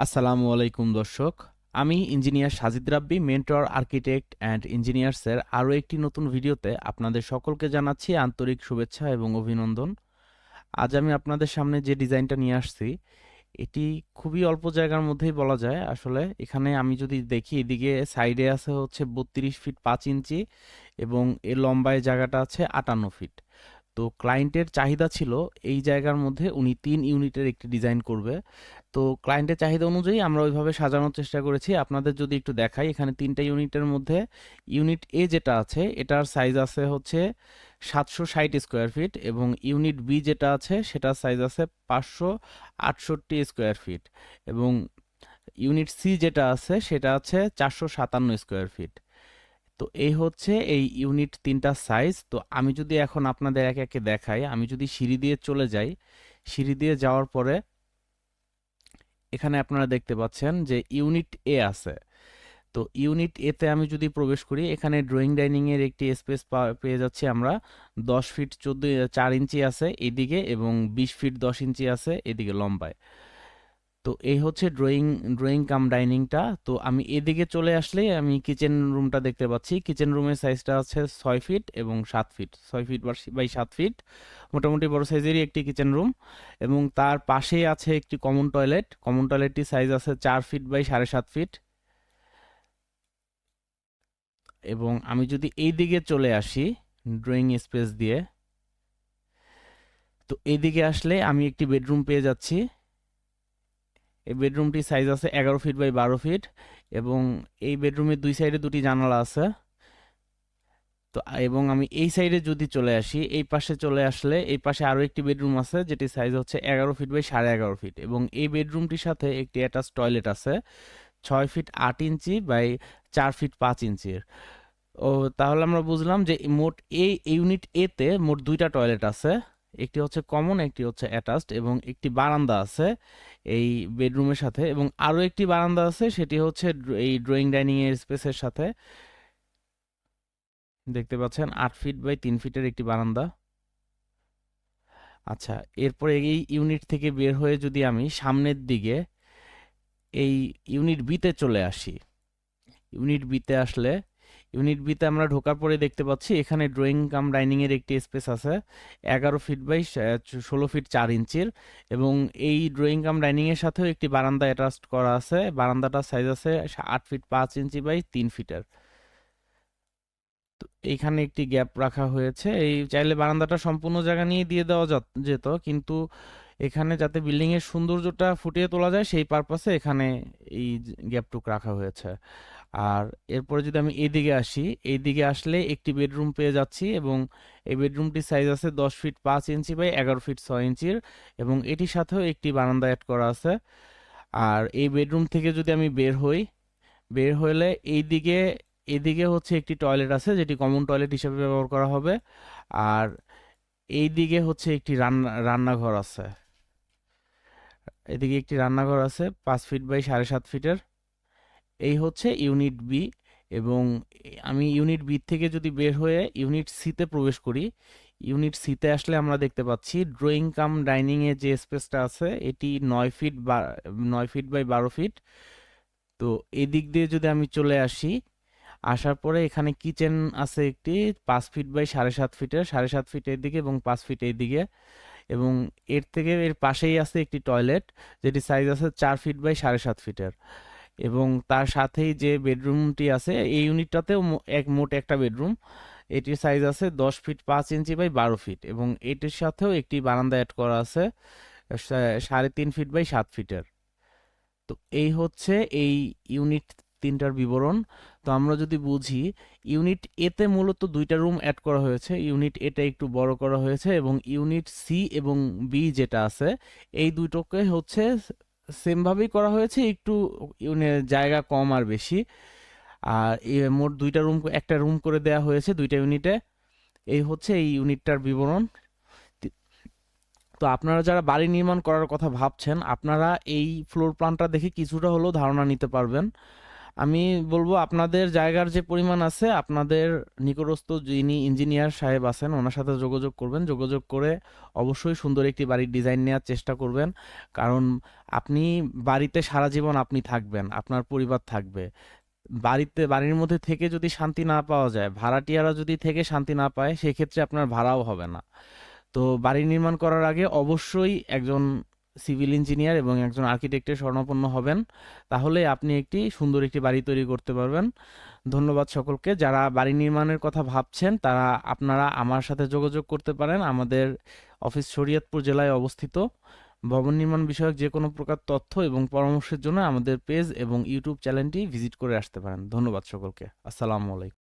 আসসালামু আলাইকুম দর্শক। আমি engineer Sajid Rabbi, mentor architect and ইঞ্জিনিয়ার্সের আরও একটি নতুন ভিডিওতে আপনাদের সকলকে জানাচ্ছি আন্তরিক শুভেচ্ছা এবং অভিনন্দন। আজ আমি আপনাদের সামনে যে ডিজাইনটা নিয়ে আসছি, এটি খুবই অল্প জায়গার মধ্যেই বলা যায়। আসলে এখানে আমি যদি দেখি, এদিকে সাইডে আছে হচ্ছে 32 ফিট 5 ইঞ্চি এবং এর লম্বায় জায়গাটা আছে 58 ফিট। তো ক্লায়েন্টের চাহিদা ছিল এই জায়গার মধ্যে উনি 3 ইউনিটের একটি ডিজাইন করবে। তো ক্লায়েন্টের চাহিদা অনুযায়ী আমরা ওইভাবে সাজানোর চেষ্টা করেছি। আপনাদের যদি একটু দেখাই, এখানে 3টা ইউনিটের মধ্যে ইউনিট এ যেটা আছে এটার সাইজ আছে হচ্ছে 760 স্কোয়ার ফিট এবং ইউনিট বি যেটা আছে সেটার সাইজ আছে 568 স্কোয়ার ফিট এবং ইউনিট সি যেটা আছে সেটা আছে 457 স্কোয়ার ফিট। তো এই হচ্ছে এই ইউনিট তিনটা সাইজ। তো আমি যদি এখন আপনাদের একে একে দেখাই, আমি যদি সিঁড়ি দিয়ে চলে যাই, সিঁড়ি দিয়ে যাওয়ার পরে এখানে আপনারা দেখতে পাচ্ছেন যে ইউনিট এ আছে। তো ইউনিট এ তে আমি যদি প্রবেশ করি, এখানে ড্রয়িং ডাইনিং এর একটি স্পেস পেয়ে যাচ্ছি আমরা। 10 ফিট 14 4 ইঞ্চি আছে এদিকে এবং 20 ফিট 10 ইঞ্চি আছে এদিকে লম্বায়। তো এই হচ্ছে ড্রয়িং ড্রয়িং কাম ডাইনিংটা। তো আমি এদিকে চলে আসলে আমি কিচেন রুমটা দেখতে পাচ্ছি। কিচেন রুমের সাইজটা আছে 6 ফিট এবং 7 ফিট, 6 ফিট বাই 7 ফিট, মোটামুটি বড় সাইজেরই একটি কিচেন রুম। এবং তার পাশেই আছে একটি কমন টয়লেট। কমন টয়লেটটি সাইজ আছে 4 ফিট বাই 7.5 ফিট। এবং আমি যদি এই দিকে চলে আসি ড্রয়িং স্পেস দিয়ে, তো এইদিকে আসলে আমি একটি বেডরুম পেয়ে যাচ্ছি। এই বেডরুমটি সাইজ আছে 11 ফিট বাই 12 ফিট এবং এই বেডরুমের দুই সাইডে দুটি জানালা আছে। তো এবং আমি এই সাইডে যদি চলে আসি, এই পাশে চলে আসলে এই পাশে আরও একটি বেডরুম আছে যেটি সাইজ হচ্ছে 11 ফিট বাই 11.5 ফিট এবং এই বেডরুমটির সাথে একটি অ্যাটাচ টয়লেট আছে 6 ফিট 8 ইঞ্চি বাই 4 ফিট 5 ইঞ্চির। ও, তাহলে আমরা বুঝলাম যে মোট এই ইউনিট এ তে মোট দুইটা টয়লেট আছে। একটি হচ্ছে কমন, একটি হচ্ছে অ্যাটাচড এবং একটি বারান্দা আছে এই বেডরুমের সাথে এবং আরও একটি বারান্দা আছে, সেটি হচ্ছে এই ড্রয়িং ডাইনিং এর স্পেসের সাথে। দেখতে পাচ্ছেন 8 ফিট বাই 3 ফিটের একটি বারান্দা। আচ্ছা, এরপরে এই ইউনিট থেকে বের হয়ে যদি আমি সামনের দিকে এই ইউনিট বিতে চলে আসি, ইউনিট বিতে আসলে ইউনিট বিতে আমরা ঢোকার পরে দেখতে পাচ্ছি এখানে ড্রয়িং কাম ডাইনিং এর একটি স্পেস আছে 11 ফিট বাই 16 ফিট 4 ইঞ্চির এবং এই ড্রয়িং কাম ডাইনিং এর সাথেও একটি বারান্দা অ্যাটাচ করা আছে। বারান্দাটার সাইজ আছে 8 ফিট 5 ইঞ্চি বাই 3 ফিটের। তো এইখানে একটি গ্যাপ রাখা হয়েছে। এই চাইলে বারান্দাটা সম্পূর্ণ জায়গা নিয়ে দিয়ে দেওয়া যেত, কিন্তু এখানে যাতে বিল্ডিং এর সৌন্দর্যটা ফুটিয়ে তোলা যায় সেই পারপাসে এখানে এই গ্যাপটুক রাখা হয়েছে। আর এরপরে যদি আমি এইদিকে আসি, এইদিকে আসলে একটি বেডরুম পেয়ে যাচ্ছি এবং এই বেডরুমটির সাইজ আছে 10 ফিট 5 ইঞ্চি বাই 11 ফিট 6 ইঞ্চির এবং এটির সাথেও একটি বারান্দা অ্যাড করা আছে। আর এই বেডরুম থেকে যদি আমি বের হই, বের হলে এইদিকে এদিকে হচ্ছে একটি টয়লেট আছে যেটি কমন টয়লেট হিসেবে ব্যবহার করা হবে। আর এইদিকে হচ্ছে একটি রান্নাঘর আছে। এদিকে একটি রান্নাঘর আছে 5 ফিট বাই 7.5 ফিটের। এই হচ্ছে ইউনিট বি এবং আমি ইউনিট বি থেকে যদি বের হয়ে ইউনিট সিতে প্রবেশ করি, ইউনিট সিতে আসলে আমরা দেখতে পাচ্ছি ড্রয়িং কাম ডাইনিং এর যে স্পেসটা আছে এটি 9 ফিট বাই 12 ফিট। তো এদিক দিয়ে যদি আমি চলে আসি, আসার পরে এখানে কিচেন আছে একটি 5 ফিট বাই 7.5 ফিটের, 7.5 ফিট এদিকে এবং 5 ফিট এইদিকে এবং এর থেকে এর পাশেই আছে একটি টয়লেট যেটি সাইজ আছে 4 ফিট বাই 7.5 ফিটের এবং তার সাথেই যে বেডরুমটি আছে এই ইউনিটটাতেও মোট একটা বেডরুম। এটির সাইজ আছে 10 ফিট 5 ইঞ্চি বাই 12 ফিট এবং এটির সাথেও একটি বারান্দা অ্যাড করা আছে 3.5 ফিট বাই 7 ফিটের। তো এই হচ্ছে এই ইউনিট তিনটার বিবরণ। তো আমরা যদি বুঝি, ইউনিট এতে মূলত দুইটা রুম অ্যাড করা হয়েছে, ইউনিট এটা একটু বড় করা হয়েছে এবং ইউনিট সি এবং বি যেটা আছে এই দুটোকে হচ্ছে সেমভাবেই করা হয়েছে, একটু জায়গা কম আর বেশি। আর মোট দুইটা রুম, একটা রুম করে দেয়া হয়েছে দুইটা ইউনিটে। এই হচ্ছে এই ইউনিটটার বিবরণ। তো আপনারা যারা বাড়ি নির্মাণ করার কথা ভাবছেন, আপনারা এই ফ্লোর প্ল্যানটা দেখে কিছুটা হলেও ধারণা নিতে পারবেন। আমি বলবো আপনাদের জায়গার যে পরিমাণ আছে, আপনাদের নিকটস্থ যিনি ইঞ্জিনিয়ার সাহেব আছেন ওনার সাথে যোগাযোগ করবেন। যোগাযোগ করে অবশ্যই সুন্দর একটি বাড়ির ডিজাইন নেওয়ার চেষ্টা করবেন। কারণ আপনি বাড়িতে সারা জীবন আপনি থাকবেন, আপনার পরিবার থাকবে। বাড়ির মধ্যে থেকে যদি শান্তি না পাওয়া যায়, ভাড়াটিয়ারা যদি থেকে শান্তি না পায়, সেক্ষেত্রে আপনার ভাড়াও হবে না। তো বাড়ি নির্মাণ করার আগে অবশ্যই একজন সিভিল ইঞ্জিনিয়ার এবং একজন আর্কিটেক্টের শরণাপন্ন হবেন। তাহলে আপনি একটি সুন্দর একটি বাড়ি তৈরি করতে পারবেন। ধন্যবাদ সকলকে। যারা বাড়ি নির্মাণের কথা ভাবছেন তারা আপনারা আমার সাথে যোগাযোগ করতে পারেন। আমাদের অফিস শরীয়তপুর জেলায় অবস্থিত। ভবন নির্মাণ বিষয়ক যে কোনো প্রকার তথ্য এবং পরামর্শের জন্য আমাদের পেজ এবং ইউটিউব চ্যানেলটি ভিজিট করে আসতে পারেন। ধন্যবাদ সকলকে। আসসালামু আলাইকুম।